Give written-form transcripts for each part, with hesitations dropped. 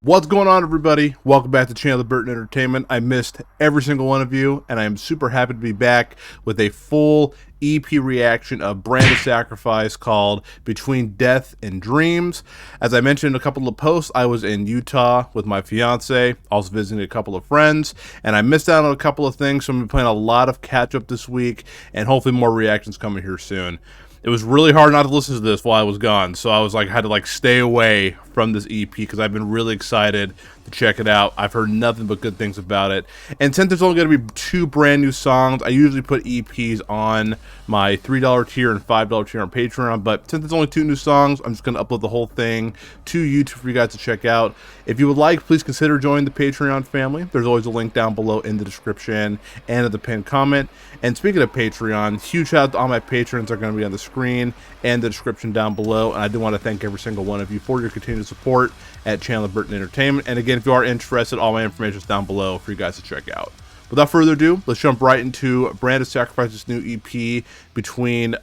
What's going on, everybody? Welcome back to Channel Burton Entertainment. I missed every single one of you, and I am super happy to be back with a full EP reaction of Brand of Sacrifice called Between Death and Dreams. As I mentioned in a couple of posts, I was in Utah with my fiance, also visiting a couple of friends, and I missed out on a couple of things, so I'm going to be playing a lot of catch-up this week, and hopefully more reactions coming here soon. It was really hard not to listen to this while I was gone, so I was like, had to stay away from this EP because I've been really excited to check it out. I've heard nothing but good things about it. And since there's only going to be 2 brand new songs, I usually put EPs on my $3 tier and $5 tier on Patreon, but since it's only 2 new songs, I'm just going to upload the whole thing to YouTube for you guys to check out. If you would like, please consider joining the Patreon family. There's always a link down below in the description and at the pinned comment. And speaking of Patreon, huge shout out to all my patrons that are going to be on the screen and the description down below. And I do want to thank every single one of you for your continued support at Channel Burton Entertainment. And again, if you are interested, all my information is down below for you guys to check out. Without further ado, let's jump right into Brand of Sacrifice's new EP, Between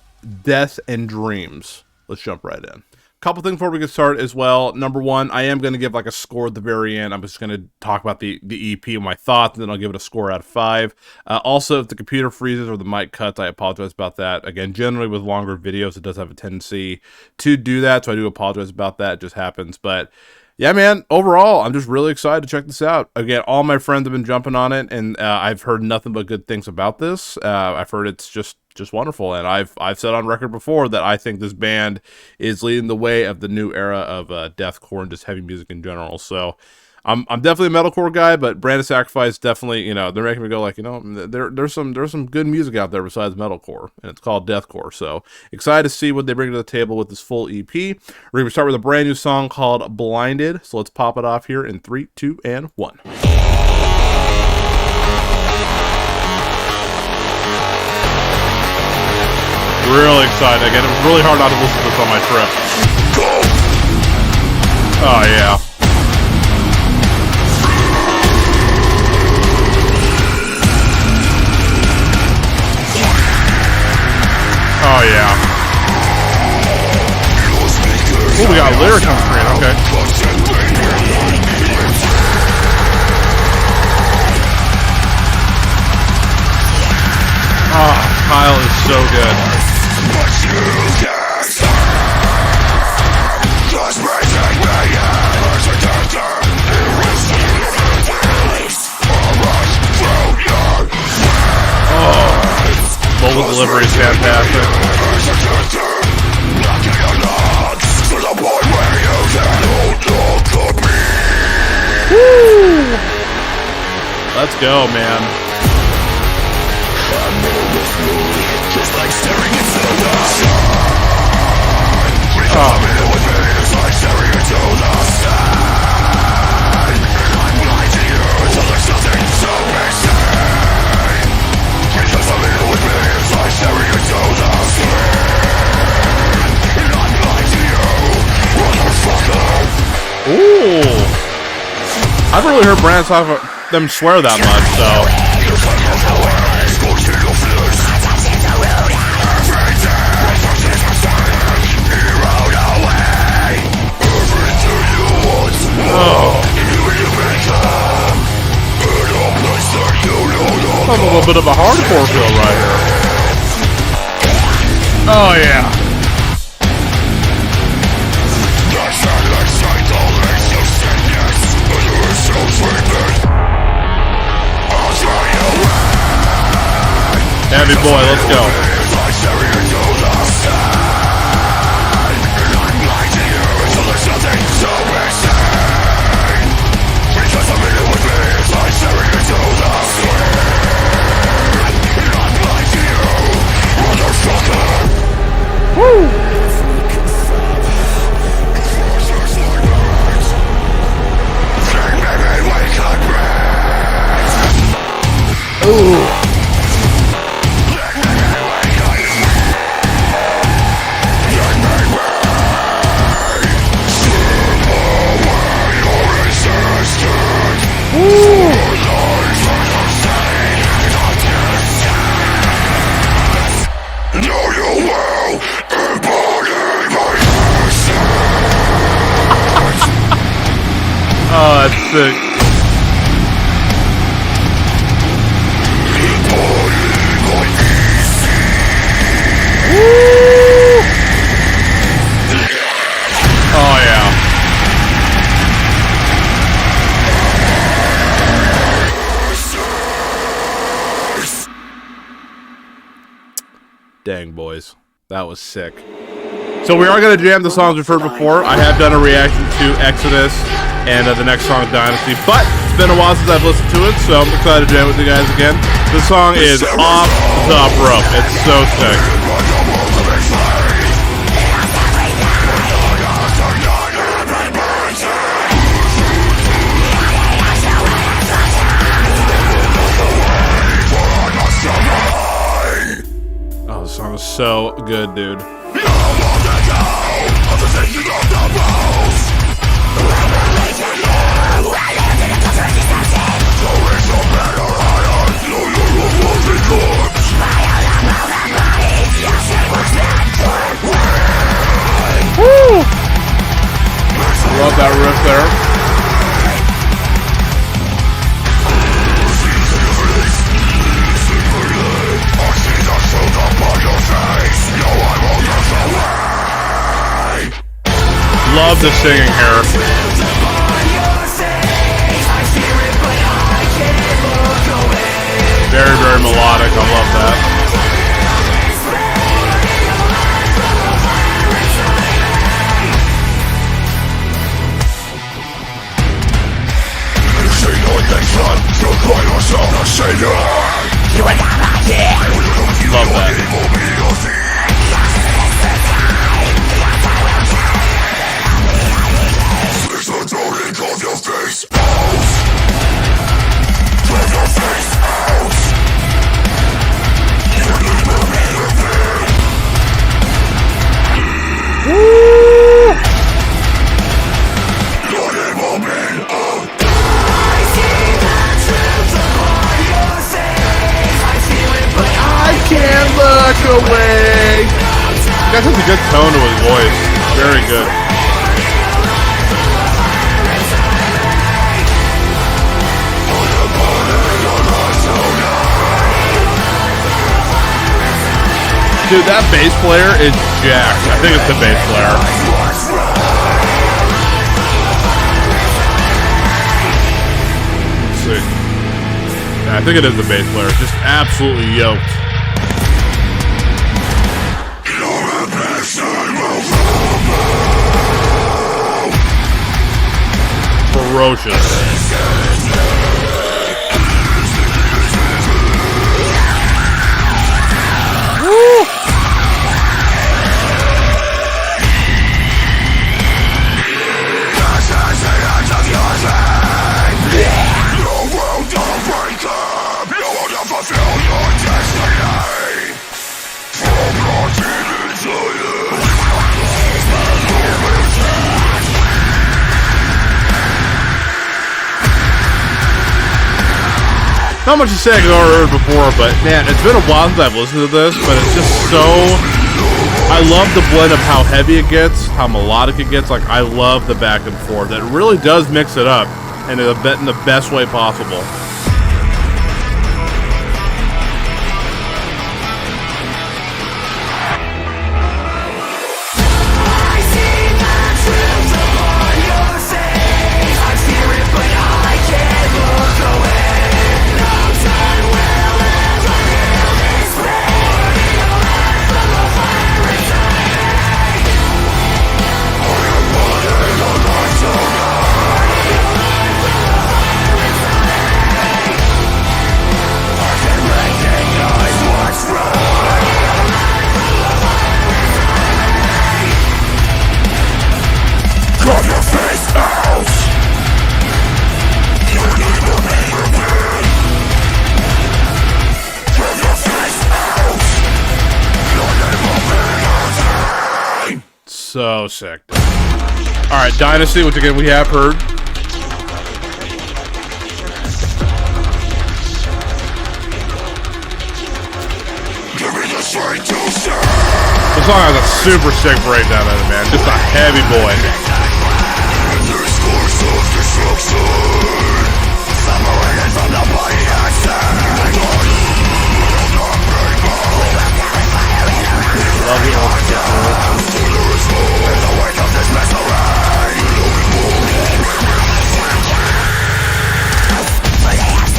Death and Dreams. Let's jump right in. Couple things before we get started as well. Number one, I am going to give a score at the very end. I'm just going to talk about the EP and my thoughts, and then I'll give it a score out of 5. Also, if the computer freezes or the mic cuts, I apologize about that. Again, generally with longer videos, it does have a tendency to do that, so I do apologize about that. It just happens, but yeah, man, overall, I'm just really excited to check this out. Again, all my friends have been jumping on it, and I've heard nothing but good things about this. I've heard it's just wonderful, and I've said on record before that I think this band is leading the way of the new era of deathcore and just heavy music in general. So I'm definitely a metalcore guy, but Brand of Sacrifice definitely, they're making me go there's some good music out there besides metalcore, and it's called deathcore. So excited to see what they bring to the table with this full EP. We're gonna start with a brand new song called Blinded. So let's pop it off here in 3, 2, and 1. Really excited. Again, it was really hard not to listen to this on my trip. Oh, yeah. Oh, yeah. Oh, we got lyrics on screen. Okay. Oh, Kyle is so good. Vocal delivery is fantastic. Woo! Let's go, man. Ooh, I've really heard brands talk about them swear that much, so. Oh. That's a little bit of a hardcore feel right here. Oh yeah. Heavy boy, let's go. Woo! Ooh. that's sick. Woo! Oh yeah. Dang, boys. That was sick. So we are going to jam the songs we've heard before. I have done a reaction to Exodus and the next song, Dynasty, but it's been a while since I've listened to it, so I'm excited to jam with you guys again. This song is off the rope. It's so sick. Oh, this song is so good, dude. Woo! Love that riff there. Love the singing here. Very, very melodic. I love that. Love that. Away. He got such a good tone to his voice. Very good. Dude, that bass player is jacked. I think it's the bass player. Let's see. Yeah, I think it is the bass player. Just absolutely yoked. Ferocious. Woo! Not much to say, I've already heard before, but man, it's been a while since I've listened to this, but it's just so... I love the blend of how heavy it gets, how melodic it gets. Like, I love the back and forth. It really does mix it up in the best way possible. So sick. Alright, Dynasty, which again we have heard. The song has a super sick breakdown in it, man. Just a heavy boy.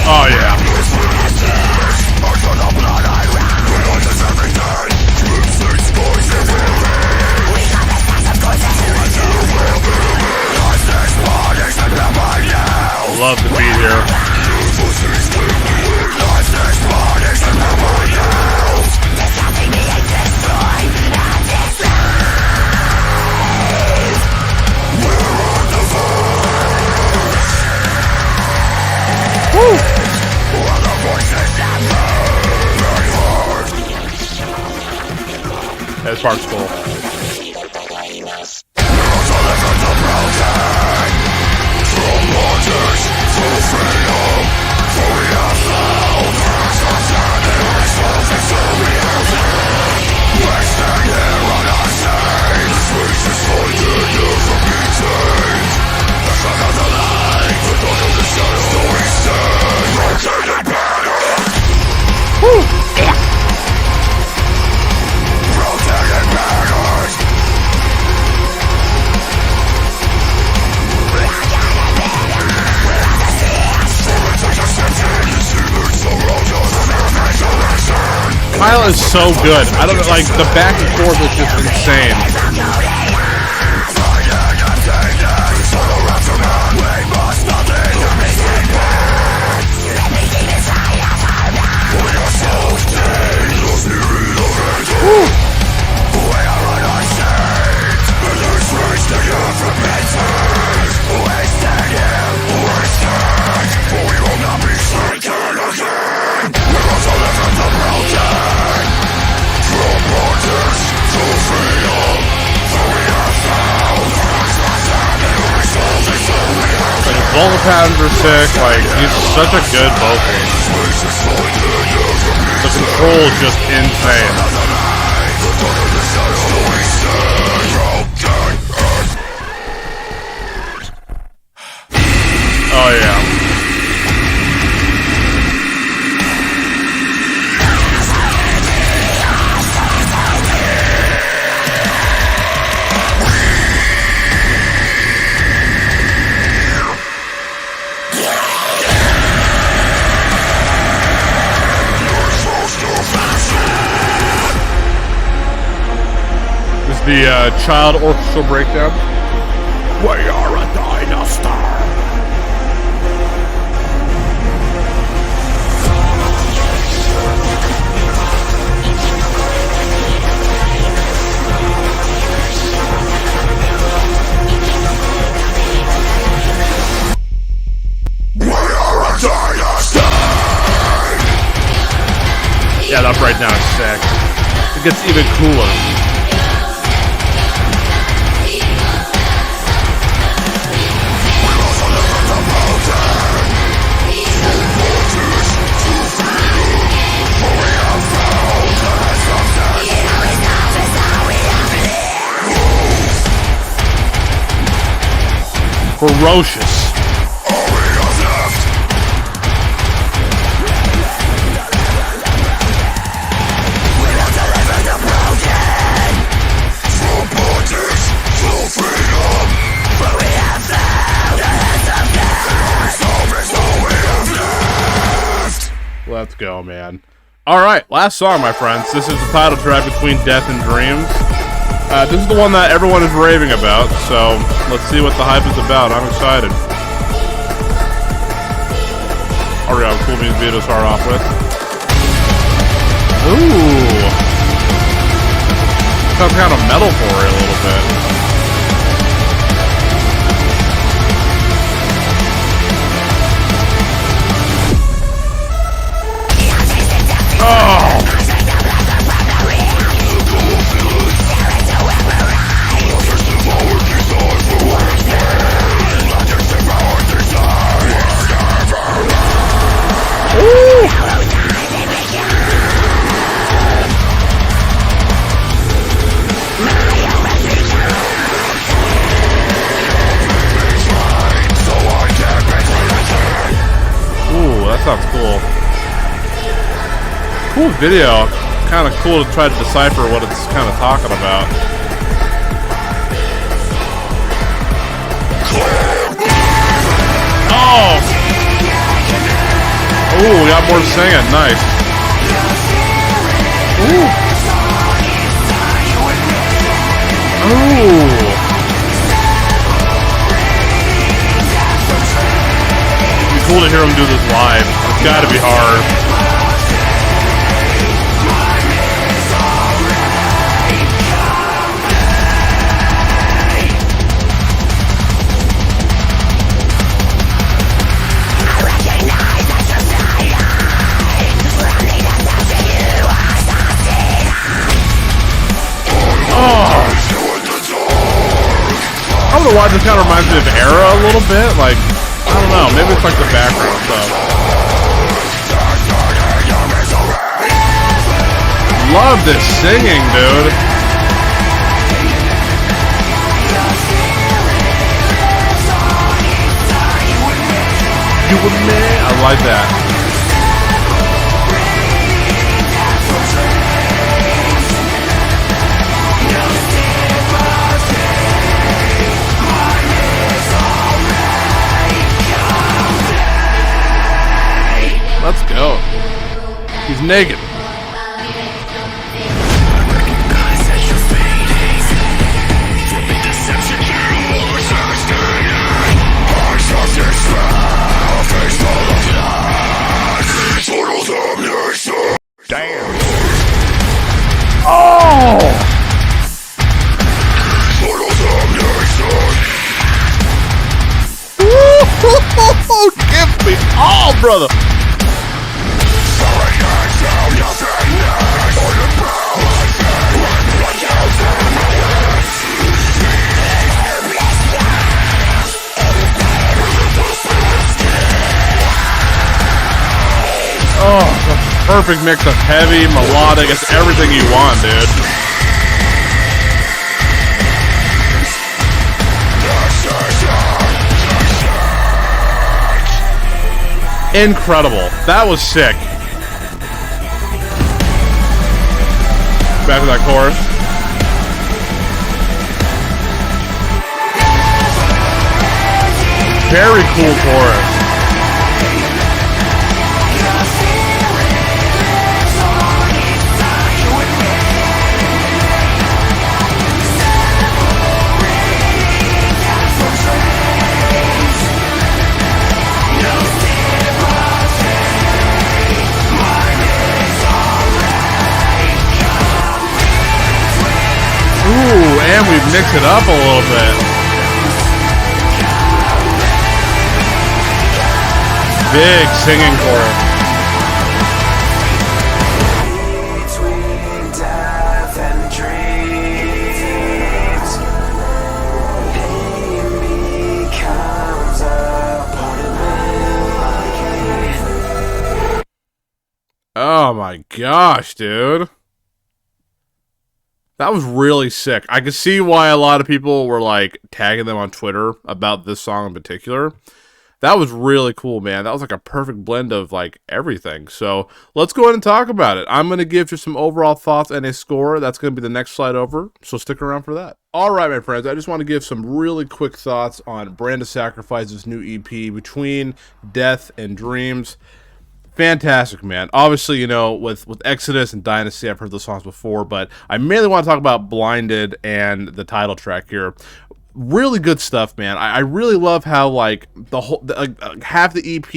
Oh, yeah. Love the beat here. Woo! This part's cool. Woo! Yeah. Kyle is so good. I don't know, like, the back and forth is just insane. Woo. Vocal patterns are sick, like, he's such a good vocalist. The control is just insane. Oh yeah. The child orchestral breakdown. We are a dynasty. We are a dynasty. Yeah, that breakdown is sick. It gets even cooler. Ferocious. Let's go, man. Alright, last song, my friends. This is the title track, Between Death and Dreams. This is the one that everyone is raving about, so let's see what the hype is about. I'm excited. Alright, cool music video to start off with. Ooh. Some kind of metalcore a little bit. Oh! That sounds cool. Cool video. Kind of cool to try to decipher what it's kind of talking about. Oh! Ooh, we got more singing. Nice. Ooh. Ooh. It'd be cool to hear him do this live. It's gotta be hard. I don't know why this kind of reminds me of Era a little bit. Like, I don't know. Maybe it's like the background stuff. Love this singing, dude. You with me? I like that. Let's go. He's naked. Damn. Oh! Give me all, brother. Oh, perfect mix of heavy, melodic. It's everything you want, dude. Incredible. That was sick. Back to that chorus. Very cool chorus. Ooh, and we've mixed it up a little bit. Big singing chorus. Between death and dreams, pain becomes a part of me. Oh my gosh, dude. That was really sick. I could see why a lot of people were like tagging them on Twitter about this song in particular. That was really cool, man. That was like a perfect blend of like everything. So let's go ahead and talk about it. I'm going to give just some overall thoughts and a score. That's going to be the next slide over. So stick around for that. All right, my friends. I just want to give some really quick thoughts on Brand of Sacrifice's new EP, Between Death and Dreams. Fantastic, man. Obviously, you know, with Exodus and Dynasty, I've heard those songs before, but I mainly want to talk about Blinded and the title track here. Really good stuff, man. I really love how, like, the whole, half the EP,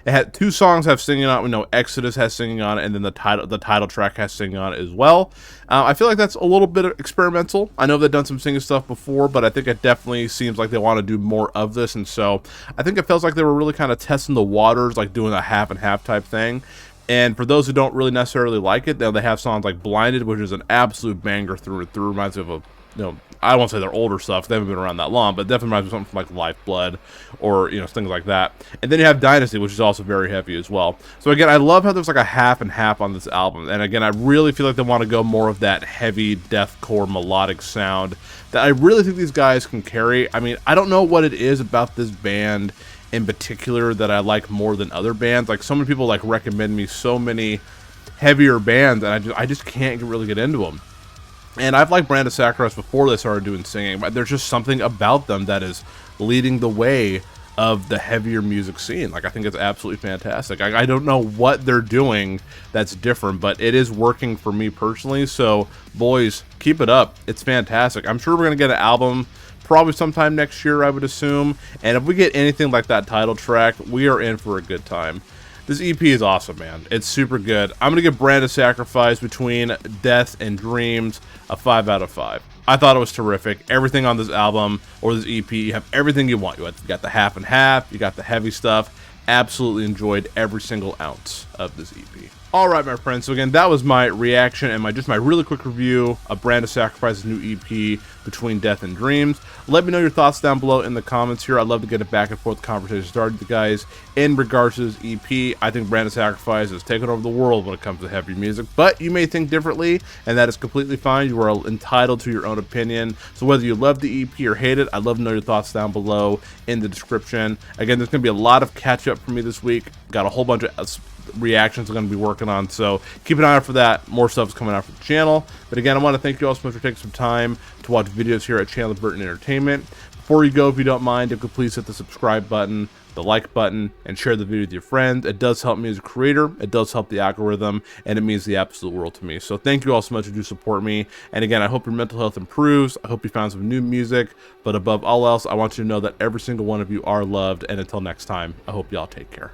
it had 2 songs have singing on it. We know Exodus has singing on it, and then the title track has singing on it as well. I feel like that's a little bit experimental. I know they've done some singing stuff before, but I think it definitely seems like they want to do more of this, and so I think it feels like they were really kind of testing the waters, like doing a half and half type thing. And for those who don't really necessarily like it, they have songs like Blinded, which is an absolute banger through and through. Reminds me of a, you know, I don't want to say they're older stuff. They haven't been around that long, but definitely reminds me of something from like Lifeblood or, you know, things like that. And then you have Dynasty, which is also very heavy as well. So again, I love how there's like a half and half on this album. And again, I really feel like they want to go more of that heavy deathcore melodic sound that I really think these guys can carry. I mean, I don't know what it is about this band in particular that I like more than other bands. Like, so many people like recommend me so many heavier bands, and I just can't really get into them. And I've liked Brand of Sacrifice before they started doing singing, but there's just something about them that is leading the way of the heavier music scene. Like, I think it's absolutely fantastic. I don't know what they're doing that's different, but it is working for me personally. So boys, keep it up. It's fantastic. I'm sure we're gonna get an album probably sometime next year, I would assume, and if we get anything like that title track, we are in for a good time. This EP is awesome, man. It's super good. I'm going to give Brand of Sacrifice Between Death and Dreams a 5 out of 5. I thought it was terrific. Everything on this album, or this EP, you have everything you want. You got the half and half, you got the heavy stuff. Absolutely enjoyed every single ounce of this EP. Alright, my friends, so again, that was my reaction and my really quick review of Brand of Sacrifice's new EP, Between Death and Dreams. Let me know your thoughts down below in the comments here. I'd love to get a back and forth conversation started with you guys in regards to this EP. I think Brand of Sacrifice has taken over the world when it comes to heavy music, but you may think differently, and that is completely fine. You are entitled to your own opinion. So whether you love the EP or hate it, I'd love to know your thoughts down below in the description. Again, there's going to be a lot of catch up for me this week. Got a whole bunch of reactions I'm going to be working on, so keep an eye out for that. More stuff is coming out for the channel. But again, I want to thank you all so much for taking some time to watch videos here at Chandler Burton Entertainment. Before you go, if you don't mind, if you could please hit the subscribe button, the like button, and share the video with your friends. It does help me as a creator, it does help the algorithm, and it means the absolute world to me. So thank you all so much who do support me. And again, I hope your mental health improves. I hope you found some new music, but above all else, I want you to know that every single one of you are loved. And until next time, I hope y'all take care.